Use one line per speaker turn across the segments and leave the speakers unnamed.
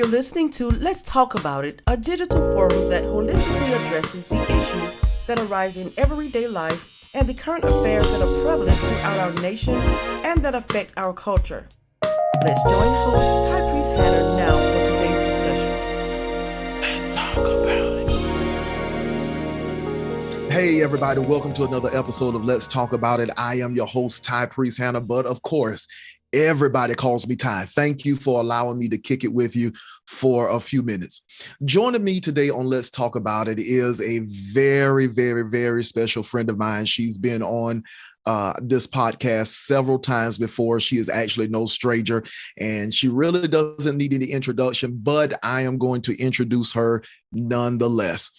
You're listening to Let's Talk About It, a digital forum that holistically addresses the issues that arise in everyday life and the current affairs that are prevalent throughout our nation and that affect our culture. Let's join host Ty Priest Hannah now for today's discussion. Let's talk about it.
Hey everybody, welcome to another episode of Let's Talk About It. I am your host, Ty Priest Hannah, but of course, everybody calls me Ty. Thank you for allowing me to kick it with you for a few minutes. Joining me today on Let's Talk About It is a very, very, very special friend of mine. She's been on this podcast several times before. She is actually no stranger, and she really doesn't need any introduction, but I am going to introduce her nonetheless.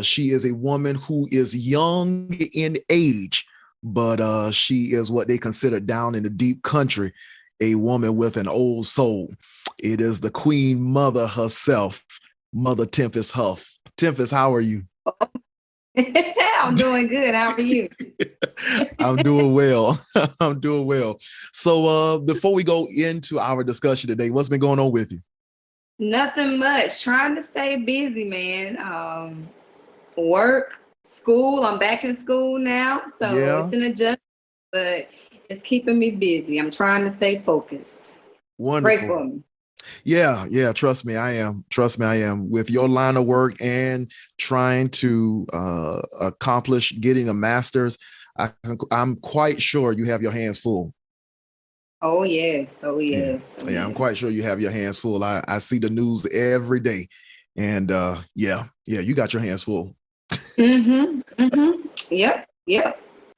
She is a woman who is young in age, but she is what they consider down in the deep country, a woman with an old soul. It is the Queen Mother herself, Mother Tempestt Hough. Tempestt, how are you?
I'm doing good. How are you?
I'm doing well. I'm doing well. So before we go into our discussion today, what's been going on with you?
Nothing much. Trying to stay busy, man. Work, school. I'm back in school now, so it's an adjustment, but it's keeping me busy. I'm trying to stay focused.
Wonderful.
Pray for me.
Yeah. Trust me, I am. With your line of work and trying to accomplish getting a master's, I'm quite sure you have your hands full.
Oh yes.
Yeah, I'm quite sure you have your hands full. I see the news every day, and you got your hands full.
Yep.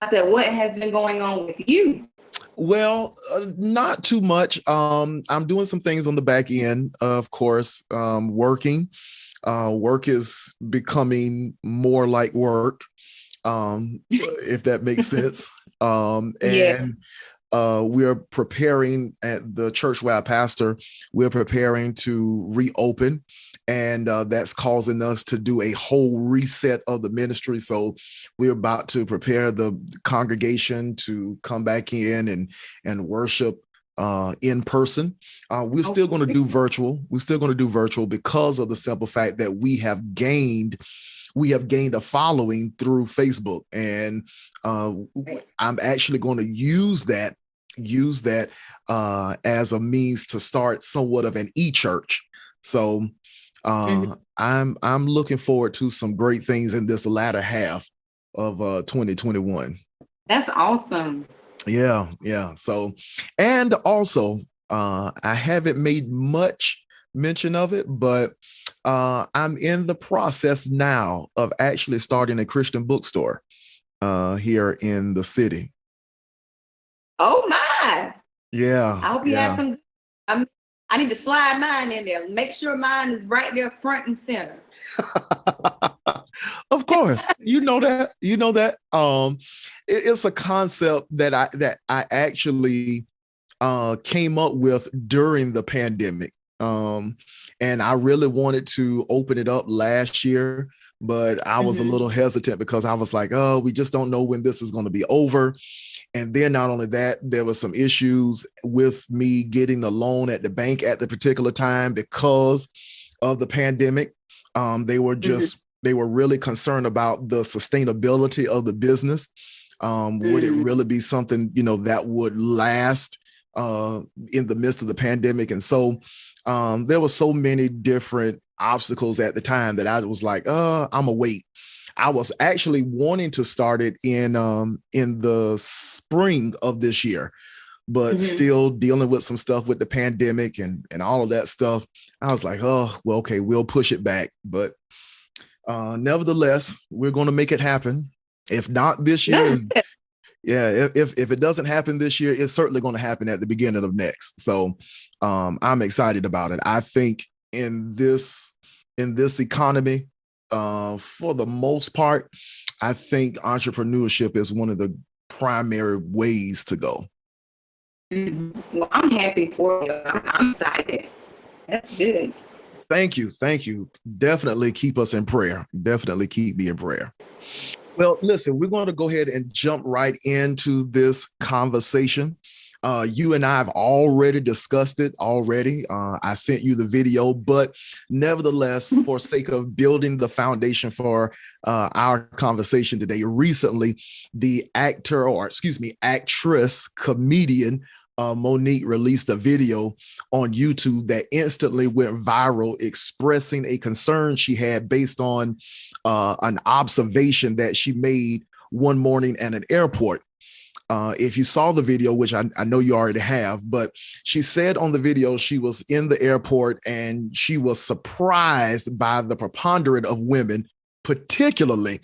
I said, what has been going on with you?
Well, not too much. I'm doing some things on the back end, of course, working. Work is becoming more like work, if that makes sense. We're preparing at the church where I pastor, we're preparing to reopen. And that's causing us to do a whole reset of the ministry. So we're about to prepare the congregation to come back in and worship in person. We're still going to do virtual. We're still going to do virtual because of the simple fact that we have gained a following through Facebook. And I'm actually going to use that as a means to start somewhat of an e-church. So I'm looking forward to some great things in this latter half of 2021.
That's awesome.
Yeah. So, and also, I haven't made much mention of it, but I'm in the process now of actually starting a Christian bookstore here in the city.
Oh my!
Yeah.
I hope you have some. I need to slide mine in there. Make sure mine is right there, front and center.
Of course, you know that. It's a concept that I actually came up with during the pandemic, and I really wanted to open it up last year, but I was a little hesitant because I was like, oh, we just don't know when this is going to be over. And then not only that, there were some issues with me getting the loan at the bank at the particular time because of the pandemic. They were really concerned about the sustainability of the business. Would it really be something, that would last in the midst of the pandemic? And so there were so many different obstacles at the time that I was like, I'm gonna wait. I was actually wanting to start it in the spring of this year, but still dealing with some stuff with the pandemic and all of that stuff. I was like, oh, well, okay, we'll push it back. But nevertheless, we're going to make it happen. If not this year, if it doesn't happen this year, it's certainly going to happen at the beginning of next. So I'm excited about it. I think in this economy, for the most part, I think entrepreneurship is one of the primary ways to go.
Well, I'm happy for you. I'm excited. That's good.
Thank you. Definitely keep us in prayer. Definitely keep me in prayer. Well, listen, we're going to go ahead and jump right into this conversation. You and I have already discussed it already. I sent you the video, but nevertheless, for sake of building the foundation for our conversation today, recently, the actress, comedian Monique released a video on YouTube that instantly went viral, expressing a concern she had based on an observation that she made one morning at an airport. If you saw the video, which I know you already have, but she said on the video she was in the airport and she was surprised by the preponderance of women, particularly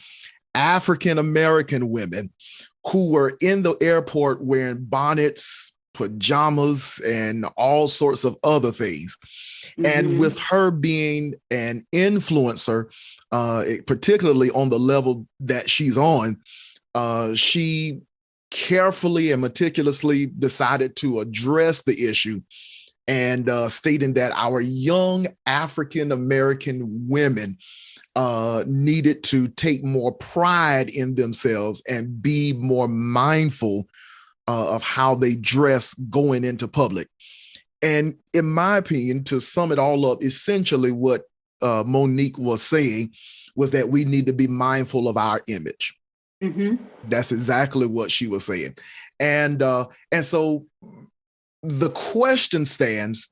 African-American women, who were in the airport wearing bonnets, pajamas, and all sorts of other things. Mm-hmm. And with her being an influencer, particularly on the level that she's on, she carefully and meticulously decided to address the issue and stating that our young African-American women needed to take more pride in themselves and be more mindful of how they dress going into public. And in my opinion, to sum it all up, essentially what Monique was saying was that we need to be mindful of our image. Mm-hmm. That's exactly what she was saying. And so the question stands,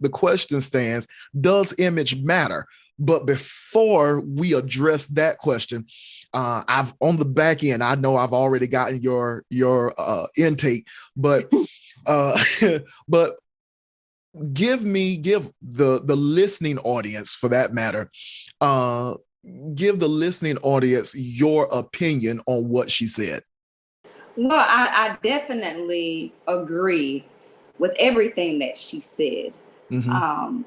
does image matter? But before we address that question, I've on the back end, I know I've already gotten your intake, but but give the listening audience, for that matter, give the listening audience your opinion on what she said.
Well, I definitely agree with everything that she said. Mm-hmm.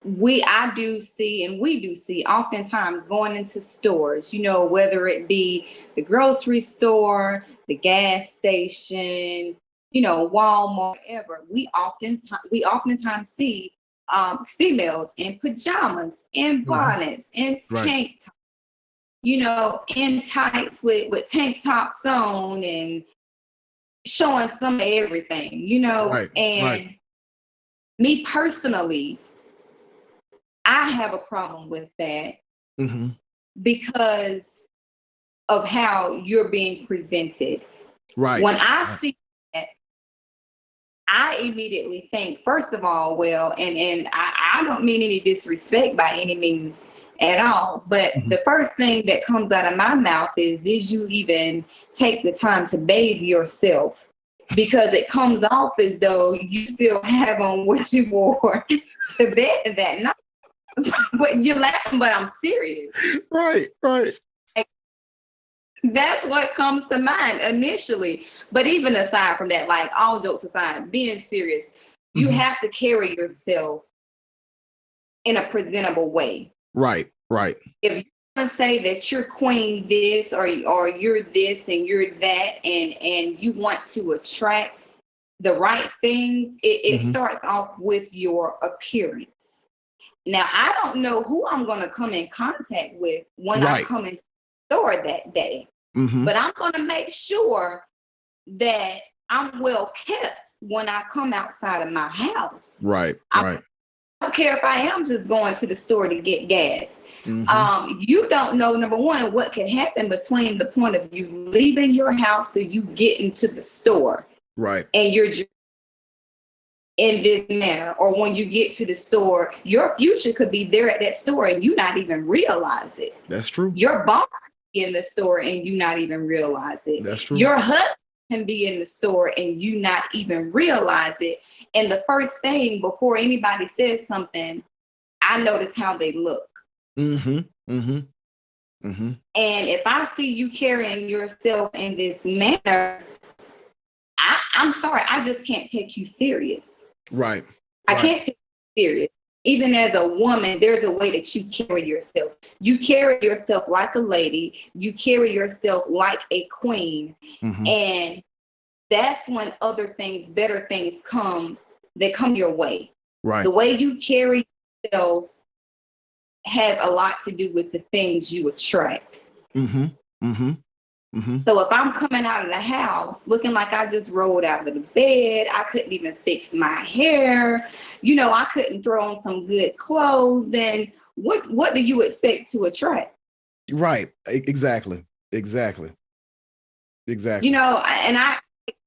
We do see oftentimes going into stores, whether it be the grocery store, the gas station, Walmart, whatever. We oftentimes see females in pajamas, in bonnets, in tank tops, in tights with tank tops on and showing some of everything, and me personally, I have a problem with that because of how you're being presented. Right. When I see that, I immediately think, first of all, and I don't mean any disrespect by any means at all, but the first thing that comes out of my mouth is you even take the time to bathe yourself? Because it comes off as though you still have on what you wore to bed that night. But you're laughing, but I'm serious. Right. That's what comes to mind initially. But even aside from that, like all jokes aside, being serious, you have to carry yourself in a presentable way. Right. If you're going to say that you're queen this or you're this and you're that and you want to attract the right things, it starts off with your appearance. Now, I don't know who I'm going to come in contact with when I come into the store that day, but I'm going to make sure that I'm well kept when I come outside of my house. Right. I don't care if I am just going to the store to get gas. You don't know, number one, what can happen between the point of you leaving your house to you getting to the store. Right. And you're just in this manner, or when you get to the store, your future could be there at that store and you not even realize it. That's true. Your boss in the store and you not even realize it. That's true. Your husband can be in the store and you not even realize it. And the first thing before anybody says something, I notice how they look. And if I see you carrying yourself in this manner, I'm sorry, I just can't take you serious. Right. I can't take you serious. Even as a woman, there's a way that you carry yourself. You carry yourself like a lady. You carry yourself like a queen. And that's when other things, better things come, they come your way. Right. The way you carry yourself has a lot to do with the things you attract.
Mm-hmm.
So if I'm coming out of the house looking like I just rolled out of the bed, I couldn't even fix my hair, I couldn't throw on some good clothes, then what do you expect to attract?
Right. Exactly.
And I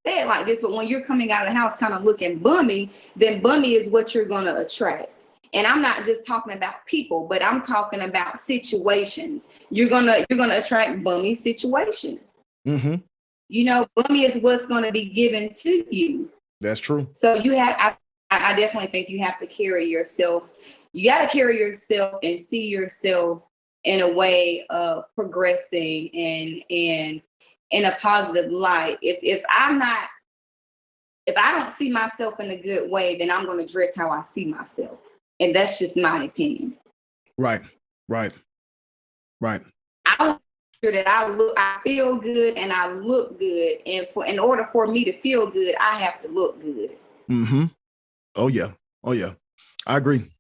say it like this, but when you're coming out of the house kind of looking bummy, then bummy is what you're going to attract. And I'm not just talking about people, but I'm talking about situations. You're gonna attract bummy situations.
Mm-hmm.
Bummy is what's going to be given to you.
That's true.
So I definitely think you have to carry yourself. You got to carry yourself and see yourself in a way of progressing and in a positive light. If I don't see myself in a good way, then I'm going to dress how I see myself. And that's just my opinion.
Right.
I want to make sure that I feel good and I look good. And in order for me to feel good, I have to look good.
Mm-hmm. Oh yeah. I agree.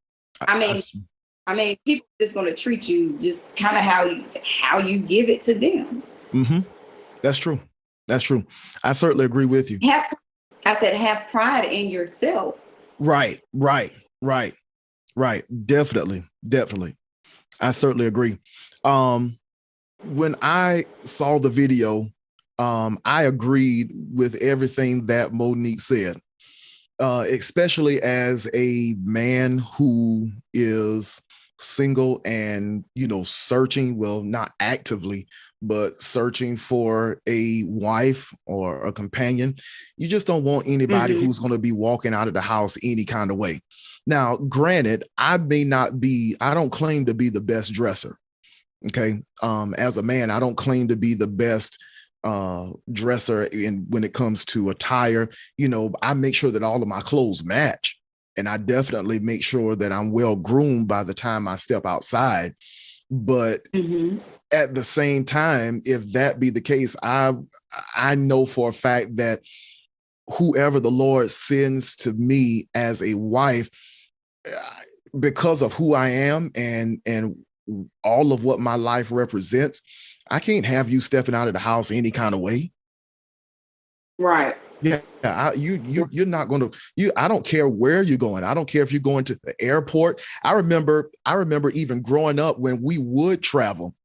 I mean, people are just going to treat you just kind of how you give it to them.
Mm-hmm. That's true. I certainly agree with you.
Have pride in yourself.
Right. Definitely. I certainly agree. When I saw the video, I agreed with everything that Monique said, especially as a man who is single and, searching, well, not actively, but searching for a wife or a companion. You just don't want anybody who's going to be walking out of the house any kind of way. Now, granted, I don't claim to be the best dresser. Okay. As a man, I don't claim to be the best dresser when it comes to attire. I make sure that all of my clothes match, and I definitely make sure that I'm well groomed by the time I step outside. But at the same time, if that be the case, I know for a fact that whoever the Lord sends to me as a wife, because of who I am and all of what my life represents, I can't have you stepping out of the house any kind of way.
Right.
Yeah. You're not going to, I don't care where you're going. I don't care if you're going to the airport. I remember even growing up when we would travel,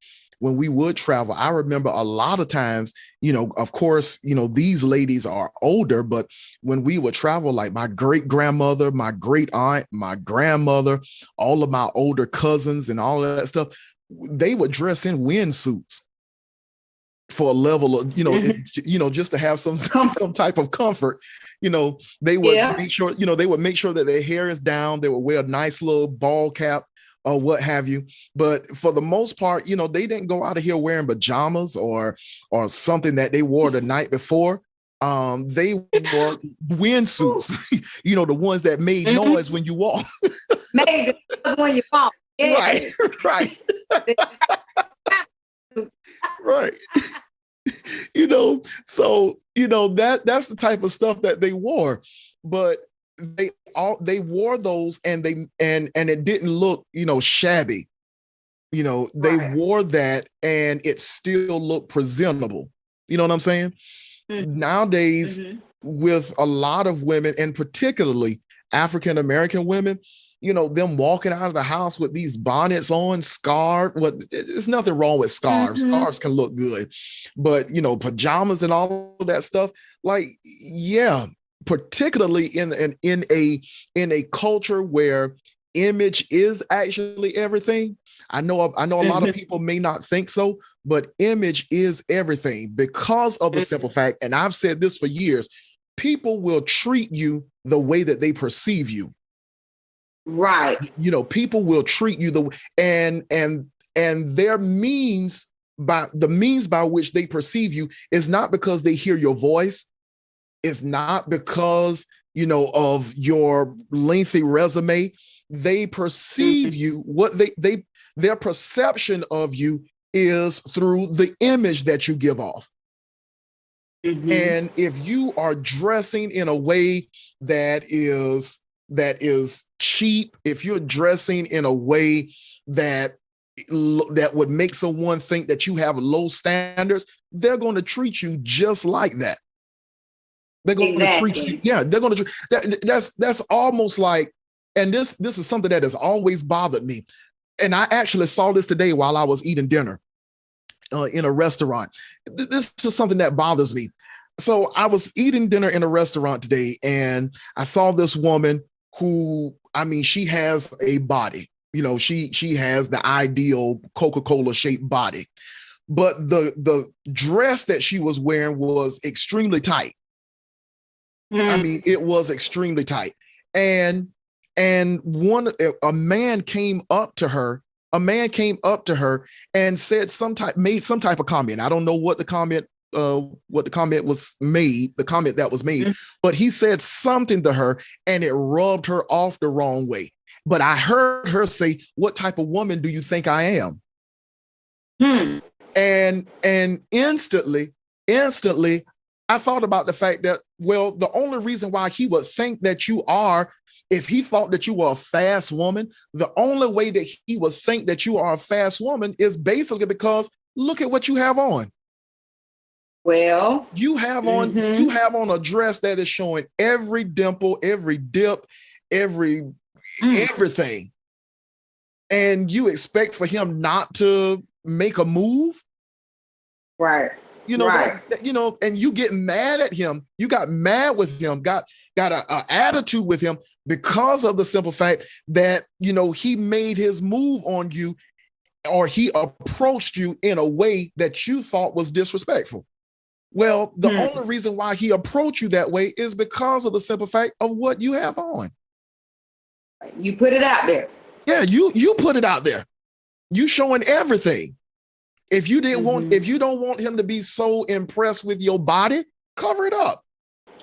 I remember a lot of times, of course, these ladies are older, but when we would travel, like my great grandmother, my great aunt, my grandmother, all of my older cousins and all of that stuff, they would dress in windsuits for a level of, just to have some type of comfort. They would make sure, that their hair is down. They would wear a nice little ball cap or what have you. But for the most part, they didn't go out of here wearing pajamas or something that they wore the night before. They wore windsuits, the ones that made noise when you walk.
Made noise when you walk. Yeah.
Right. Right. So that's the type of stuff that they wore. But they wore those and it didn't look, shabby. They wore that and it still looked presentable. You know what I'm saying? Nowadays, with a lot of women, and particularly African American women, them walking out of the house with these bonnets on, scarves. There's nothing wrong with scarves. Scarves can look good, but pajamas and all of that stuff. Like, yeah, particularly in a culture where image is actually everything. I know a lot of people may not think so, but image is everything because of the simple fact, and I've said this for years, people will treat you the way that they perceive you. Right. People will treat you and their means by which they perceive you is not because they hear your voice. It's not because, of your lengthy resume. They perceive you, their perception of you is through the image that you give off. And if you are dressing in a way that is cheap, if you're dressing in a way that that would make someone think that you have low standards, they're going to treat you just like that. They're going to treat you. Yeah, they're going to that's almost like, and this is something that has always bothered me. And I actually saw this today while I was eating dinner in a restaurant. This is something that bothers me. So I was eating dinner in a restaurant today, and I saw this woman who, I mean, she has a body. You know, she has the ideal Coca-Cola shaped body, but the dress that she was wearing was extremely tight. I mean, it was extremely tight. And a man came up to her and said made some type of comment. I don't know what the comment that was made, but he said something to her and it rubbed her off the wrong way. But I heard her say, "What type of woman do you think I am?" And instantly, I thought about the fact that, well, the only reason why he would think that you are, if he thought that you were a fast woman, the only way that he would think that you are a fast woman is basically because look at what you have on.
Well,
you have on a dress that is showing every dimple, every dip, everything. And you expect for him not to make a move?
Right.
You know, and you get mad at him. You got mad with him, got an attitude with him because of the simple fact that, you know, he made his move on you, or he approached you in a way that you thought was disrespectful. Well, the only reason why he approached you that way is because of the simple fact of what you have on.
You put it out there.
Yeah, you put it out there. You showing everything. If you don't want him to be so impressed with your body, cover it up.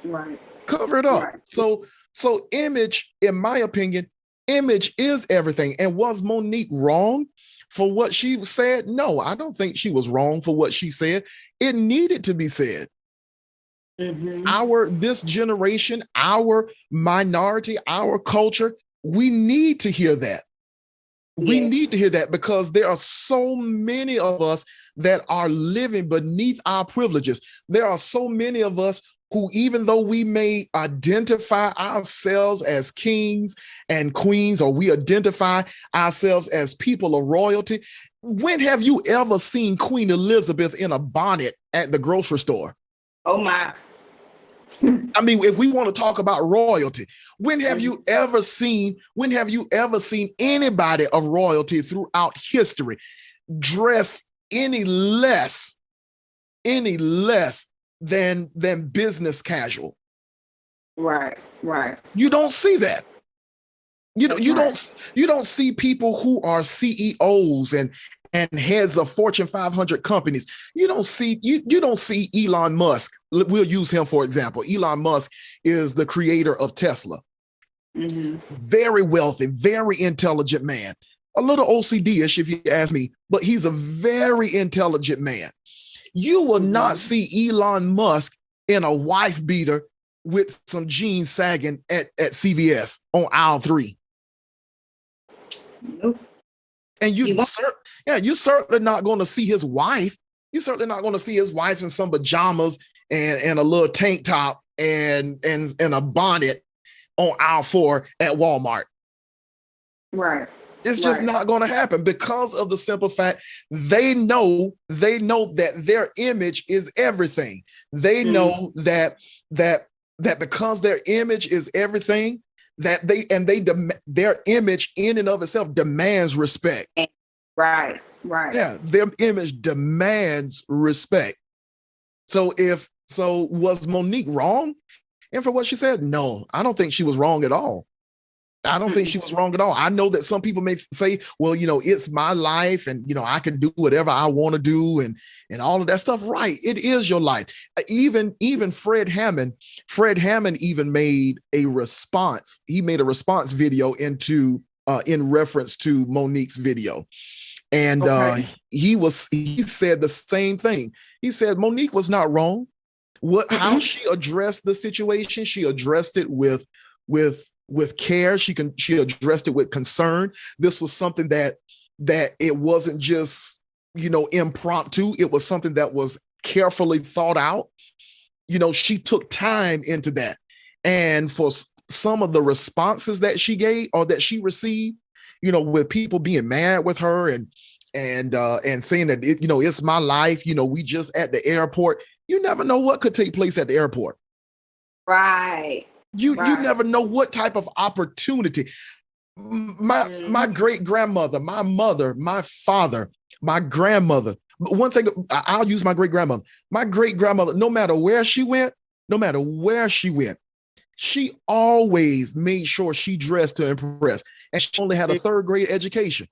Right.
Cover it up.
Right.
So image, in my opinion, image is everything. And was Monique wrong for what she said? No, I don't think she was wrong for what she said. It needed to be said. This generation, our minority, our culture, we need to hear that. We need to hear that because there are so many of us that are living beneath our privileges. There are so many of us who, even though we may identify ourselves as kings and queens, or we identify ourselves as people of royalty, when have you ever seen Queen Elizabeth in a bonnet at the grocery store?
Oh my.
I mean, if we want to talk about royalty, when have you ever seen anybody of royalty throughout history dress any less than business casual?
Right.
You don't see that. You don't see people who are CEOs and heads of Fortune 500 companies. You don't see Elon Musk. We'll use him for example. Elon Musk is the creator of Tesla. Very wealthy, very intelligent man. A little OCD-ish if you ask me, but he's a very intelligent man. You will not see Elon Musk in a wife beater with some jeans sagging at CVS on aisle 3.
Nope.
And you're certainly not going to see his wife. You're certainly not going to see his wife in some pajamas and a little tank top and a bonnet on aisle 4 at Walmart.
Right.
It's just not going to happen because of the simple fact they know that their image is everything. They know that because their image is everything, that their image in and of itself demands respect.
Right.
Yeah, their image demands respect. So was Monique wrong? And for what she said, no, I don't think she was wrong at all. I don't think she was wrong at all. I know that some people may say, well, you know, it's my life and, you know, I can do whatever I want to do and all of that stuff. Right. It is your life. Even Fred Hammond even made a response. He made a response video in reference to Monique's video. And he said the same thing. He said Monique was not wrong. How she addressed the situation, she addressed it with care. She addressed it with concern. This was something that that it wasn't just, impromptu. It was something that was carefully thought out. She took time into that. And for some of the responses that she gave or that she received, with people being mad with her and saying that, it's my life, we just at the airport. You never know what could take place at the airport.
Right.
You never know what type of opportunity. My great grandmother, my mother, my father, my grandmother. One thing, I'll use my great grandmother. My great grandmother, no matter where she went, she always made sure she dressed to impress. And she only had a third grade education.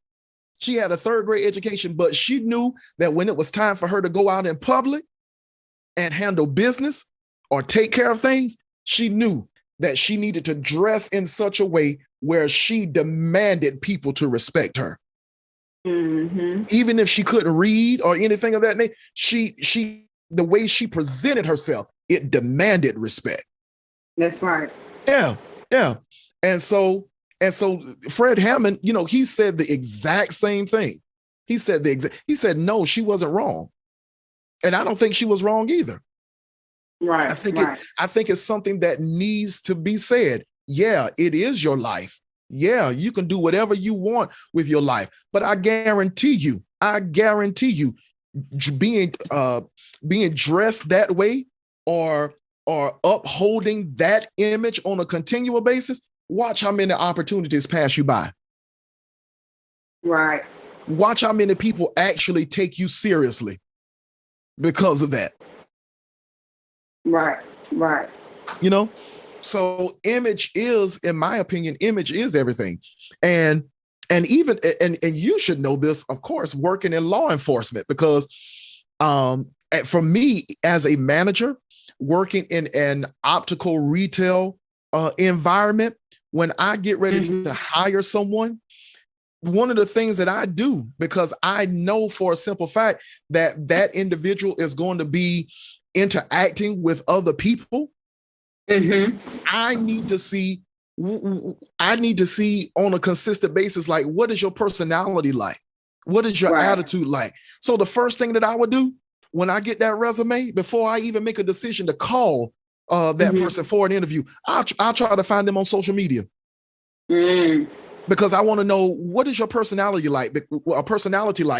But she knew that when it was time for her to go out in public and handle business or take care of things, she knew that she needed to dress in such a way where she demanded people to respect her. Mm-hmm. Even if she couldn't read or anything of that nature, the way she presented herself, it demanded respect.
That's right.
Yeah. And so Fred Hammond, he said the exact same thing. He said, no, she wasn't wrong. And I don't think she was wrong either.
Right.
I think it's something that needs to be said. Yeah, it is your life. Yeah, you can do whatever you want with your life. But I guarantee you, being dressed that way or upholding that image on a continual basis, watch how many opportunities pass you by.
Right.
Watch how many people actually take you seriously because of that.
Right.
So image is, in my opinion, everything. And even, and you should know this, of course, working in law enforcement, because for me as a manager, working in an optical retail environment, when I get ready to hire someone, one of the things that I do, because I know for a simple fact that individual is going to be interacting with other people, I need to see on a consistent basis, like, what is your personality like? What is your attitude like? So the first thing that I would do when I get that resume, before I even make a decision to call that person for an interview, I'll try to find them on social media. Because I want to know, what is your personality like?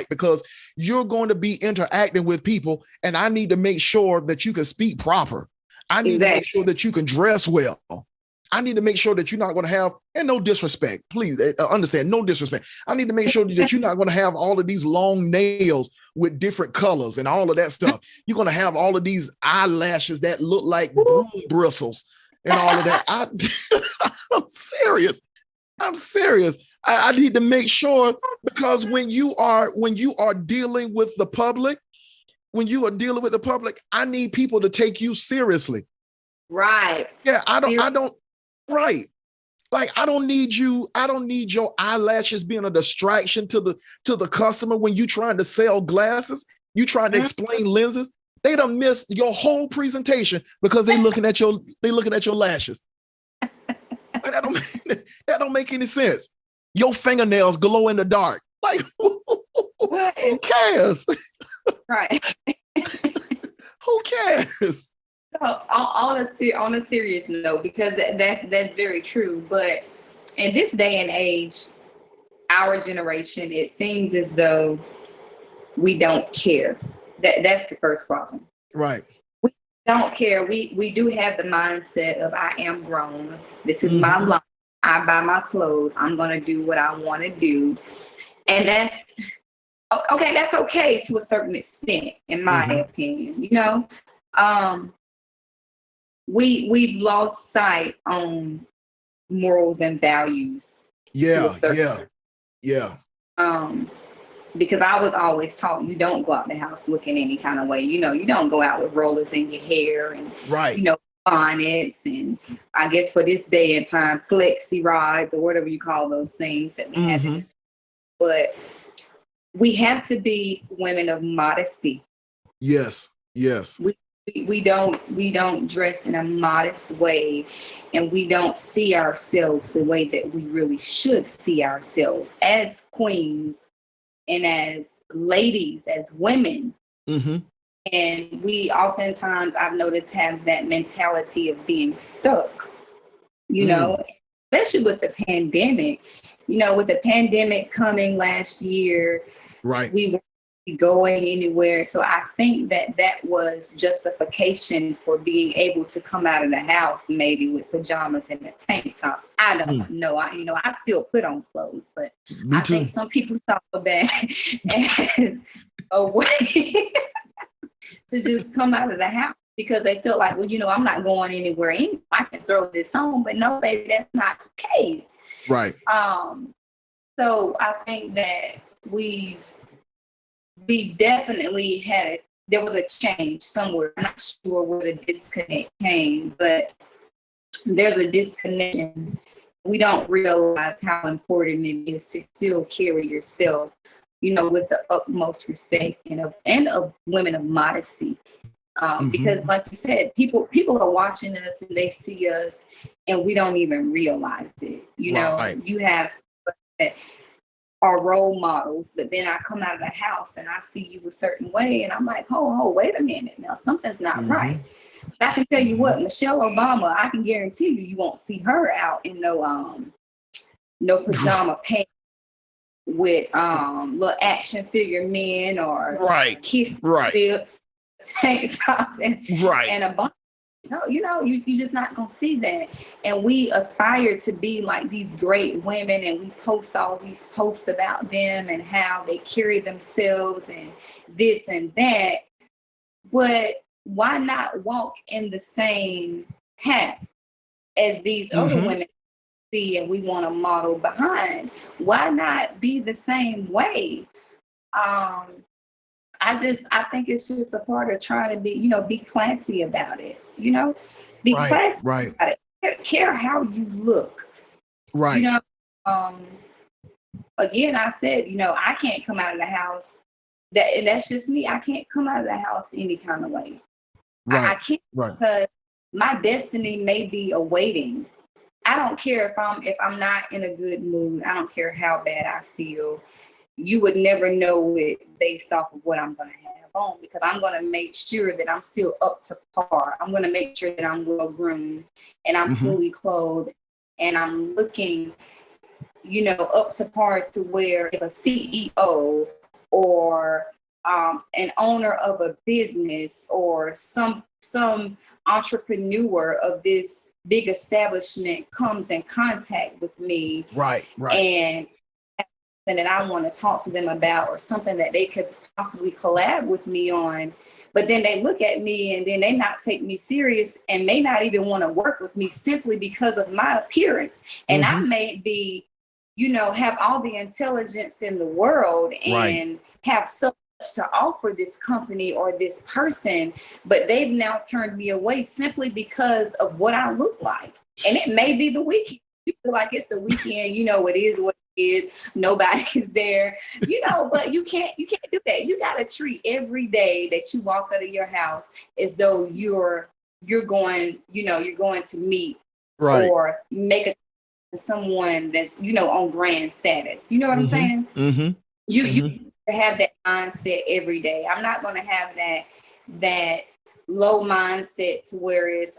Because you're going to be interacting with people, and I need to make sure that you can speak proper. I need to make sure that you can dress well. I need to make sure that you're not going to have, and no disrespect, please understand, no disrespect. I need to make sure that you're not going to have all of these long nails with different colors and all of that stuff. You're going to have all of these eyelashes that look like broom bristles and all of that. I'm serious. I need to make sure, because when you are dealing with the public, I need people to take you seriously.
Right.
Yeah, I don't need your eyelashes being a distraction to the customer when you trying to sell glasses, you trying to explain lenses. They done missed your whole presentation because they looking at your lashes. That don't make any sense. Your fingernails glow in the dark. Like, who cares?
Right.
Who cares?
So, on a serious note, because that's very true. But in this day and age, our generation, it seems as though we don't care. That's the first problem.
Right.
We don't care. We do have the mindset of, I am grown. This is my life. I buy my clothes. I'm going to do what I want to do. And that's okay. That's okay to a certain extent, in my opinion. We've lost sight on morals and values.
Yeah.
Because I was always taught, you don't go out the house looking any kind of way. You don't go out with rollers in your hair and bonnets, and I guess for this day and time, flexi rides or whatever you call those things that we have. But we have to be women of modesty. Yes. We don't dress in a modest way, and we don't see ourselves the way that we really should see ourselves as queens and as ladies, as women.
Mm-hmm.
And we oftentimes, I've noticed, have that mentality of being stuck, you know, especially with the pandemic. You know, with the pandemic coming last year,
Right.
we weren't going anywhere. So I think that was justification for being able to come out of the house maybe with pajamas and a tank top. I don't know. I still put on clothes, but
Me
I
too.
think some people saw that as a way to just come out of the house because they feel like, well, I'm not going anywhere. I can throw this on, but no, baby, that's not the case.
Right.
So I think that we definitely there was a change somewhere. I'm not sure where the disconnect came, but there's a disconnection. We don't realize how important it is to still carry yourself, with the utmost respect and of women of modesty. Because like you said, people are watching us and they see us and we don't even realize it.
Right.
You have that are role models, but then I come out of the house and I see you a certain way and I'm like, oh, wait a minute. Now something's not right. But I can tell you what, Michelle Obama, I can guarantee you won't see her out in no pajama pants with little action figure men or kiss lips, tank top and a bunch. No, you're just not gonna see that. And we aspire to be like these great women, and we post all these posts about them and how they carry themselves and this and that. But why not walk in the same path as these other women see and we want to model behind? Why not be the same way? I think it's just a part of trying to be classy about it, be classy about it. Care how you look.
Right.
Again, I said, I can't come out of the house. That's just me. I can't come out of the house any kind of way. I can't because my destiny may be awaiting. I don't care if I'm not in a good mood. I don't care how bad I feel. You would never know it based off of what I'm going to have on, because I'm going to make sure that I'm still up to par. I'm going to make sure that I'm well groomed and I'm fully clothed and I'm looking, up to par to where if a CEO or an owner of a business or some entrepreneur of this big establishment comes in contact with me, and that I want to talk to them about or something that they could possibly collab with me on, but then they look at me and then they not take me serious and may not even want to work with me simply because of my appearance. And I may be, have all the intelligence in the world and have so much to offer this company or this person, but they've now turned me away simply because of what I look like. And it may be the weekend. You feel like it's the weekend, it is what is, nobody's there, but you can't do that. You got to treat every day that you walk out of your house as though you're going to meet or make someone that's on grand status. You know what I'm saying? You have that mindset every day. I'm not going to have that low mindset to where it's,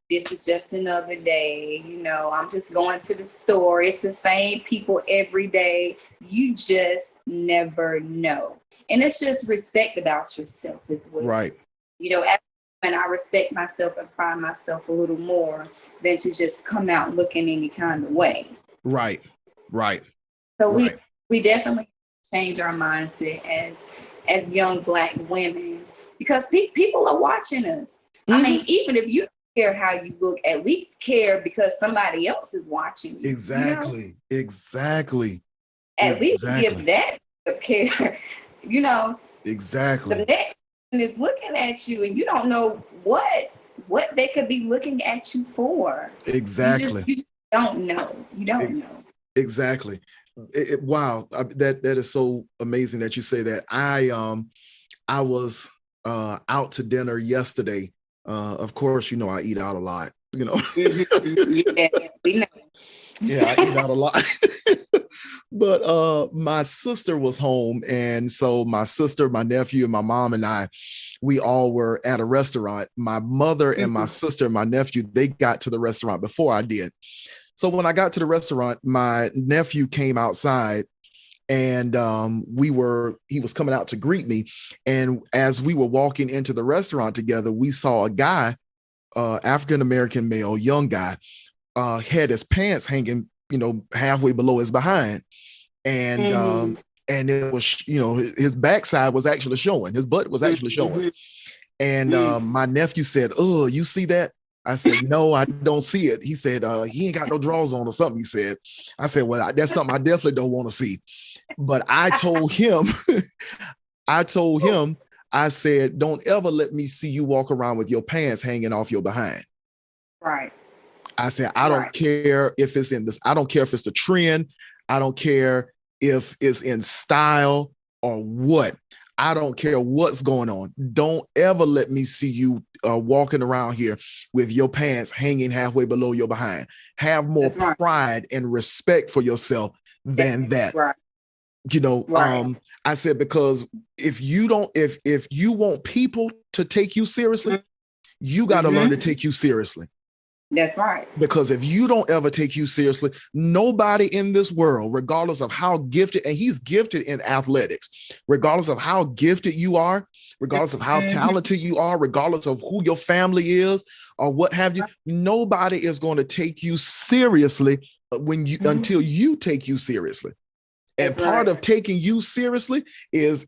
this is just another day. I'm just going to the store. It's the same people every day. You just never know. And it's just respect about yourself as well. Right. And I respect myself and pride myself a little more than to just come out looking any kind of way. Right. So we definitely change our mindset as young Black women, because people are watching us. I mean, even if you don't care how you look, at least care because somebody else is watching you.
Exactly.
At least give that care.
Exactly.
The next person is looking at you, and you don't know what they could be looking at you for.
Exactly.
You just don't know. You don't know.
Exactly. Wow, that is so amazing that you say that. I was out to dinner yesterday. Of course, I eat out a lot.
Yeah, we know.
Yeah, I eat out a lot. But my sister was home, and so my sister, my nephew, and my mom and I, we all were at a restaurant. My mother and my sister and my nephew, they got to the restaurant before I did. So when I got to the restaurant, my nephew came outside, and he was coming out to greet me. And as we were walking into the restaurant together, we saw a guy, African-American male, young guy, had his pants hanging, halfway below his behind. And it was, his backside was actually showing, his butt was actually showing. And my nephew said, "Oh, you see that?" I said, "No, I don't see it." He said, "He ain't got no drawers on or something," he said. I said, "Well, that's something I definitely don't want to see." But I told him, I said, "Don't ever let me see you walk around with your pants hanging off your behind."
Right.
I said, I don't care if it's in this, I don't care if it's the trend. I don't care if it's in style or what. I don't care what's going on. Don't ever let me see you walking around here with your pants hanging halfway below your behind. Have more pride and respect for yourself than that.
Right.
I said, because if you want people to take you seriously, you got to learn to take you seriously.
That's right.
Because if you don't ever take you seriously, nobody in this world, regardless of how gifted, and he's gifted in athletics, regardless of how gifted you are, regardless of how talented you are, regardless of who your family is or what have you, nobody is going to take you seriously until you take you seriously. And part of taking you seriously is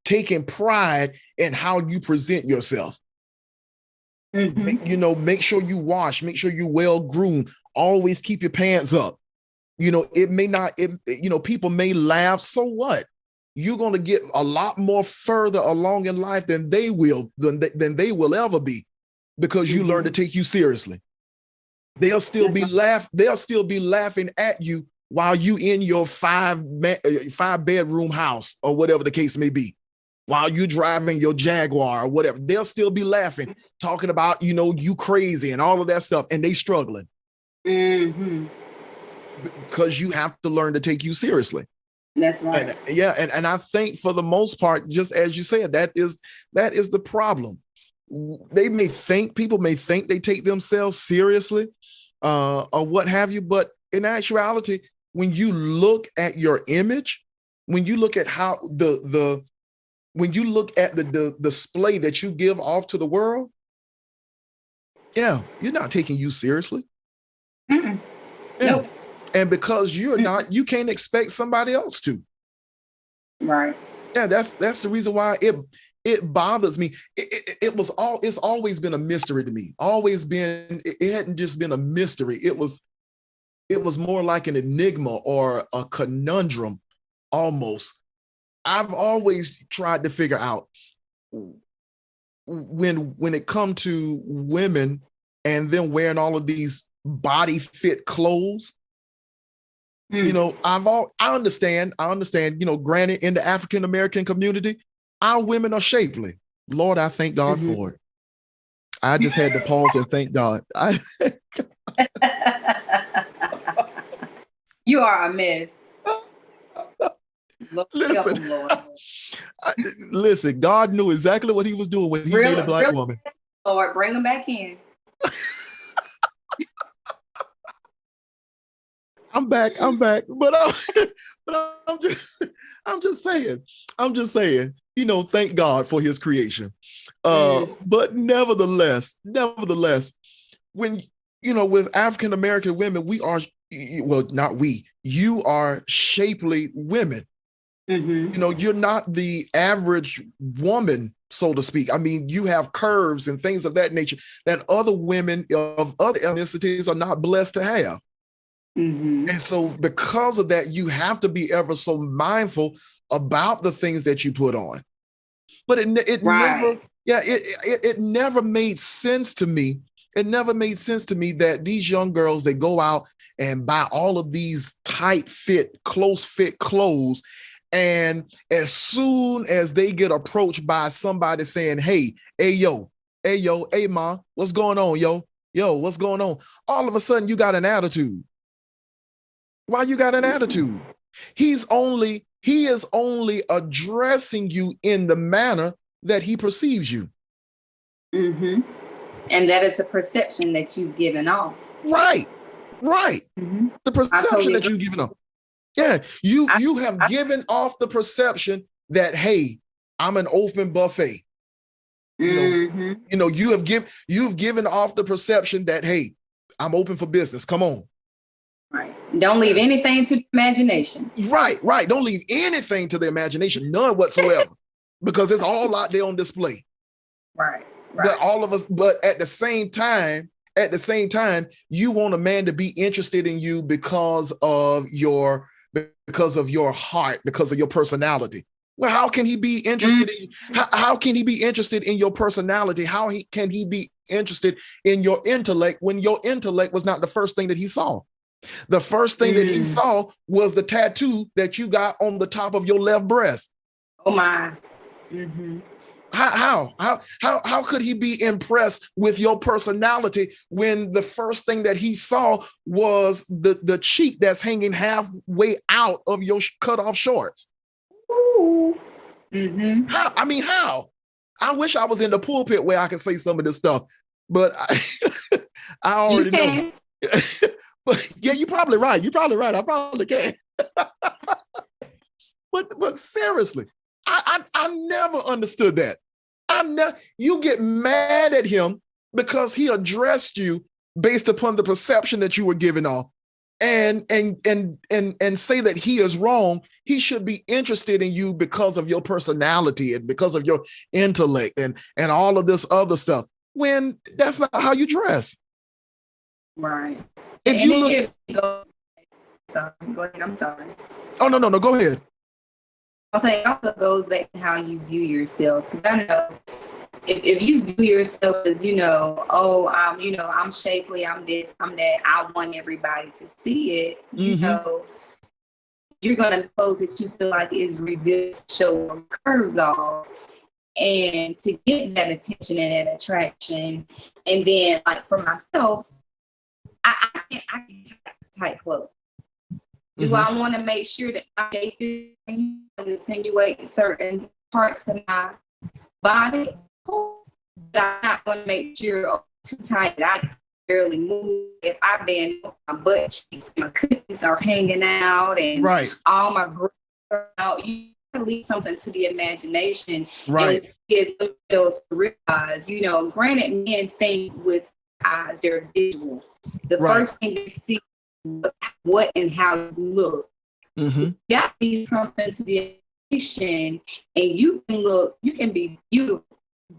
taking pride in how you present yourself. Make sure you wash, make sure you're well groomed, always keep your pants up. It may not, people may laugh. So what? You're going to get a lot more further along in life than they will ever be, because you learn to take you seriously. They'll still be laughing at you while you in your five bedroom house or whatever the case may be. While you're driving your Jaguar or whatever, they'll still be laughing, talking about, you crazy and all of that stuff. And they struggling. Because you have to learn to take you seriously.
That's right.
And I think for the most part, just as you said, that is the problem. People may think they take themselves seriously or what have you. But in actuality, when you look at your image, when you look at how when you look at the display that you give off to the world, you're not taking you seriously.
Nope.
And because you're not, you can't expect somebody else to.
Right.
Yeah, that's the reason why it bothers me. It's always been a mystery to me. Always been. It hadn't just been a mystery. It was more like an enigma or a conundrum, almost. I've always tried to figure out when it comes to women and them wearing all of these body fit clothes. I understand, granted, in the African American community, our women are shapely. Lord, I thank God for it. I just had to pause and thank God.
You are a mess.
Listen, God knew exactly what he was doing when he made a black woman.
Lord, bring them back in.
I'm back. But I'm just saying, thank God for his creation. But nevertheless, when, with African American women, we are, not we, you are shapely women. You're not the average woman, so to speak. I mean, you have curves and things of that nature that other women of other ethnicities are not blessed to have. And so because of that, you have to be ever so mindful about the things that you put on. But it never made sense to me. It never made sense to me that these young girls, they go out and buy all of these tight fit, close fit clothes. And as soon as they get approached by somebody saying, hey, yo, hey, ma, what's going on, yo, what's going on? All of a sudden you got an attitude. Why you got an attitude? He is only addressing you in the manner that he perceives you.
Mm-hmm. And that is a perception that you've given off.
Right. Mm-hmm. The perception that you've given off. Yeah, you have given off the perception that, hey, I'm an open buffet. You've given off the perception that, hey, I'm open for business. Come on.
Right. Don't leave anything to the imagination.
Right. Don't leave anything to the imagination, none whatsoever, because it's all out there on display.
Right.
But at the same time, you want a man to be interested in you because of your heart, because of your personality. Well, how can he be interested in how can he be interested in your personality? Can he be interested in your intellect when your intellect was not the first thing that he saw? The first thing that he saw was the tattoo that you got on the top of your left breast.
Oh my. Mm-hmm.
How could he be impressed with your personality when the first thing that he saw was the cheek that's hanging halfway out of your cut off shorts?
Ooh. Mm-hmm.
How? I wish I was in the pulpit where I could say some of this stuff, but I already know. But yeah, you're probably right. I probably can. But seriously, I never understood that. You get mad at him because he addressed you based upon the perception that you were giving off, and say that he is wrong. He should be interested in you because of your personality and because of your intellect and all of this other stuff, when that's not how you dress.
Right.
If you look,
sorry, go ahead. I'm sorry.
Oh no, go ahead.
I'll say it also goes back to how you view yourself. Because I know if you view yourself as, I'm shapely, I'm this, I'm that, I want everybody to see it, you're going to pose that you feel like is revealed to show curves off. And to get that attention and that attraction. And then, like, for myself, I can tight clothes. Do I want to make sure that my shape is insinuate certain parts of my body? But I'm not going to make sure too tight that I can barely move. If I bend, my butt cheeks, my cookies are hanging out, and all my breasts are out. You can leave something to the imagination.
Right.
And get somebody else to realize, granted, men think with eyes, they're visual. The first thing they see what and how you look. You got to be something to the imagination, and you can be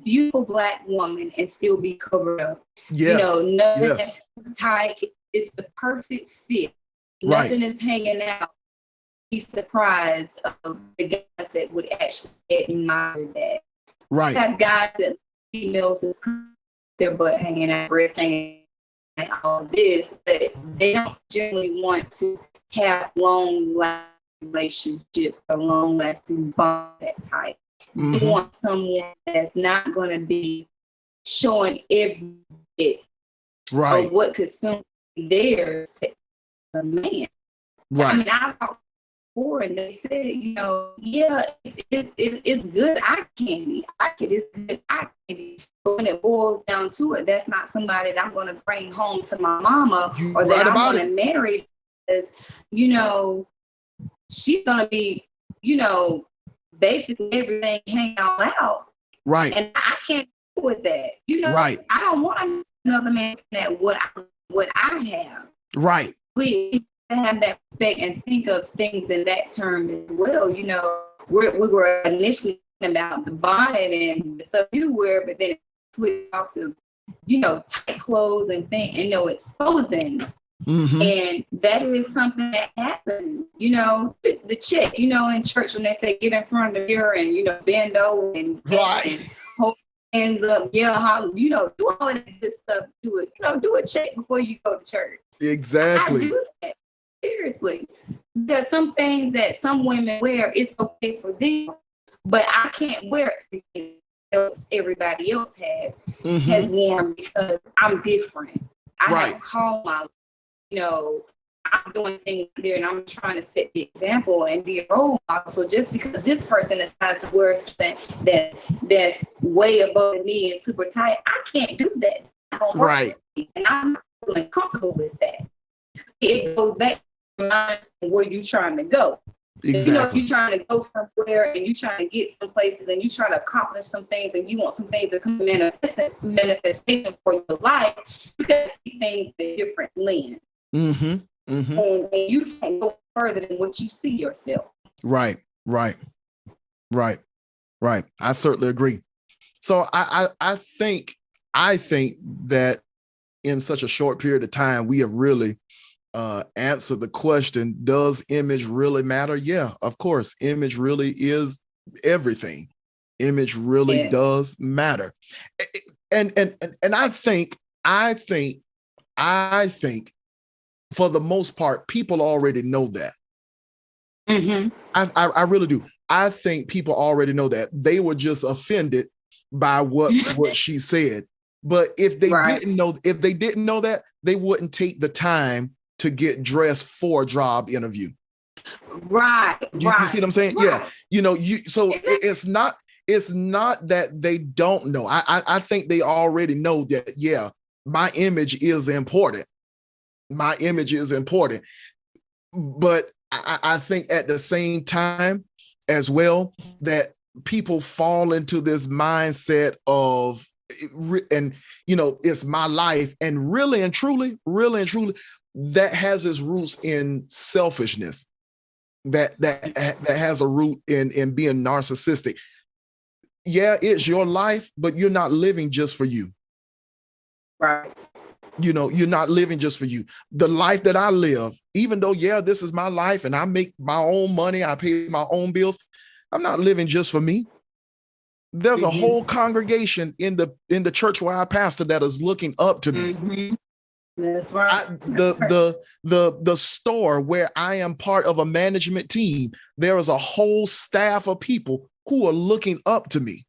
beautiful Black woman and still be covered up.
Yes.
Nothing that's tight. It's the perfect fit. Nothing is hanging out. Be surprised of the guys that would actually admire that.
Right.
Have guys that females is their butt hanging out, breast hanging out, all this, but they don't generally want to have long-lasting relationships or long-lasting bond that type. You want someone that's not going to be showing every bit of what could soon be theirs to a man.
Right.
I talked before, and they said, it's good eye candy. It's good eye candy. But when it boils down to it, that's not somebody that I'm going to bring home to my mama or that I'm going to marry, because, she's going to be, basically everything hanging all out.
Right.
And I can't deal with that.
Right.
I don't want another man at what I have.
Right.
We have that respect and think of things in that term as well. We were initially talking about the bonnet and the stuff you wear, but then it switched off to, tight clothes and exposing. And that is something that happens, the chick, in church when they say get in front of the mirror and, bend over and hold hands up, do all that good stuff. Do a check before you go to church.
Exactly.
I do that. Seriously. There's some things that some women wear, it's okay for them, but I can't wear everything else everybody else has worn because I'm different. I have called my, I'm doing things there and I'm trying to set the example and be a role model. So just because this person decides to wear something that's way above me and super tight, I can't do that.
Right.
And I'm not feeling comfortable with that. It goes back to where you're trying to go.
Exactly.
You know, if you're trying to go somewhere and you're trying to get some places and you're trying to accomplish some things and you want some things to come manifestation for your life, you got to see things in a different lens.
Mm-hmm. Mm-hmm.
And you can't go further than what you see yourself.
Right. I certainly agree. So I think that in such a short period of time, we have really answered the question, does image really matter? Yeah, of course. Image really is everything. Image really does matter. And I think for the most part, people already know that.
Mm-hmm.
I really do. I think people already know that. They were just offended by what she said. But if they didn't know that, they wouldn't take the time to get dressed for a job interview.
Right.
You see what I'm saying? Right. Yeah. You know, it's not that they don't know. I think they already know that, yeah, my image is important. My image is important. But I think at the same time as well, that people fall into this mindset of, and you know, it's my life, and really and truly, that has its roots in selfishness. That has a root in being narcissistic. Yeah, it's your life, but you're not living just for you.
Right.
You know, you're not living just for you. The life that I live, even though, yeah, this is my life and I make my own money, I pay my own bills, I'm not living just for me. There's a whole congregation in the church where I pastor that is looking up to me.
Mm-hmm. That's right.
The store where I am part of a management team, there is a whole staff of people who are looking up to me.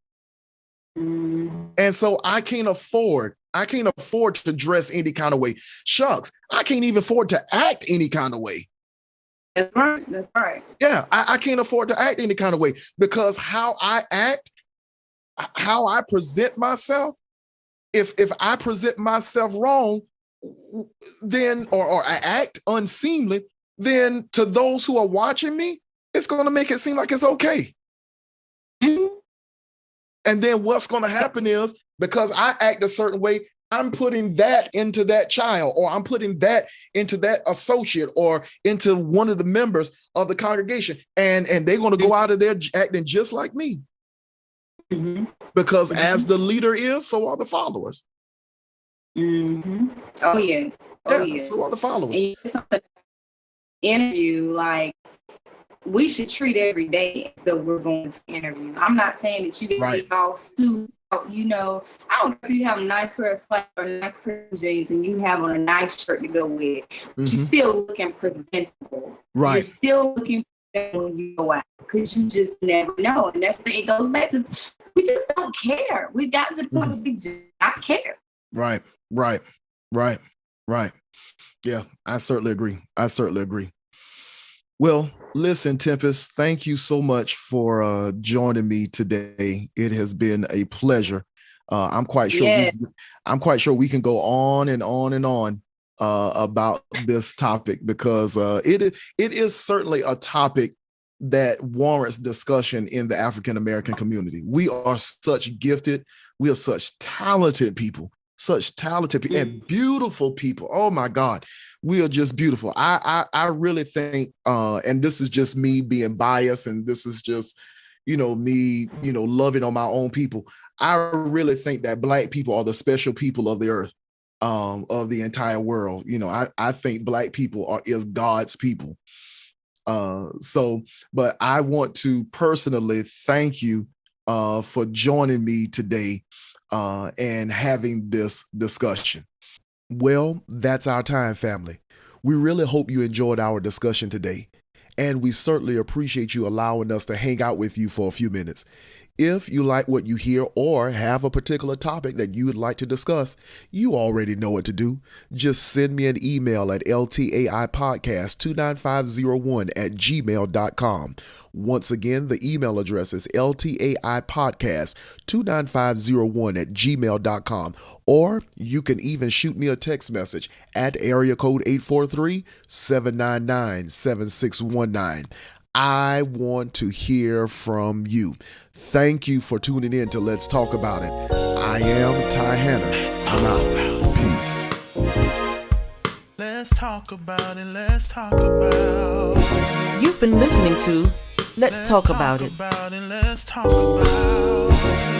Mm-hmm.
And so I can't afford to dress any kind of way. Shucks, I can't even afford to act any kind of way.
That's right.
Yeah, I can't afford to act any kind of way, because how I act, how I present myself, if I present myself wrong, then or I act unseemly, then to those who are watching me, it's going to make it seem like it's okay.
Mm-hmm.
And then what's going to happen is, because I act a certain way, I'm putting that into that child, or I'm putting that into that associate, or into one of the members of the congregation, and they're going to go out of there acting just like me.
Mm-hmm.
Because as the leader is, so are the followers.
Mm-hmm. Oh yes.
So are the followers.
And something interview, like, we should treat every day as though we're going to interview. I'm not saying that you get all suit. You know, I don't care if you have a nice pair of slacks or a nice pair of jeans and you have on a nice shirt to go with it. But you're still looking presentable.
Right.
You're still looking presentable when you go out, because you just never know. And that's the thing. It goes back to, we just don't care. We got to the point where we just not care. Right.
Yeah, I certainly agree. Well, listen, Tempestt, thank you so much for joining me today. It has been a pleasure. I'm quite sure we can go on and on and on about this topic, because it is certainly a topic that warrants discussion in the African American community. We are such gifted, we are such talented people, and beautiful people. Oh my God. We are just beautiful. I really think, and this is just me being biased, and this is just, me, loving on my own people. I really think that Black people are the special people of the earth, of the entire world. I think Black people is God's people. But I want to personally thank you for joining me today and having this discussion. Well, that's our time, family. We really hope you enjoyed our discussion today, and we certainly appreciate you allowing us to hang out with you for a few minutes. If you like what you hear or have a particular topic that you would like to discuss, you already know what to do. Just send me an email at ltaipodcast29501@gmail.com. Once again, the email address is ltaipodcast29501@gmail.com. Or you can even shoot me a text message at area code 843-799-7619. I want to hear from you. Thank you for tuning in to Let's Talk About It. I am Ty Hanna. I'm out. Peace.
Let's talk about it. Let's talk about it.
You've been listening to Let's Talk About It.
Let's talk about it.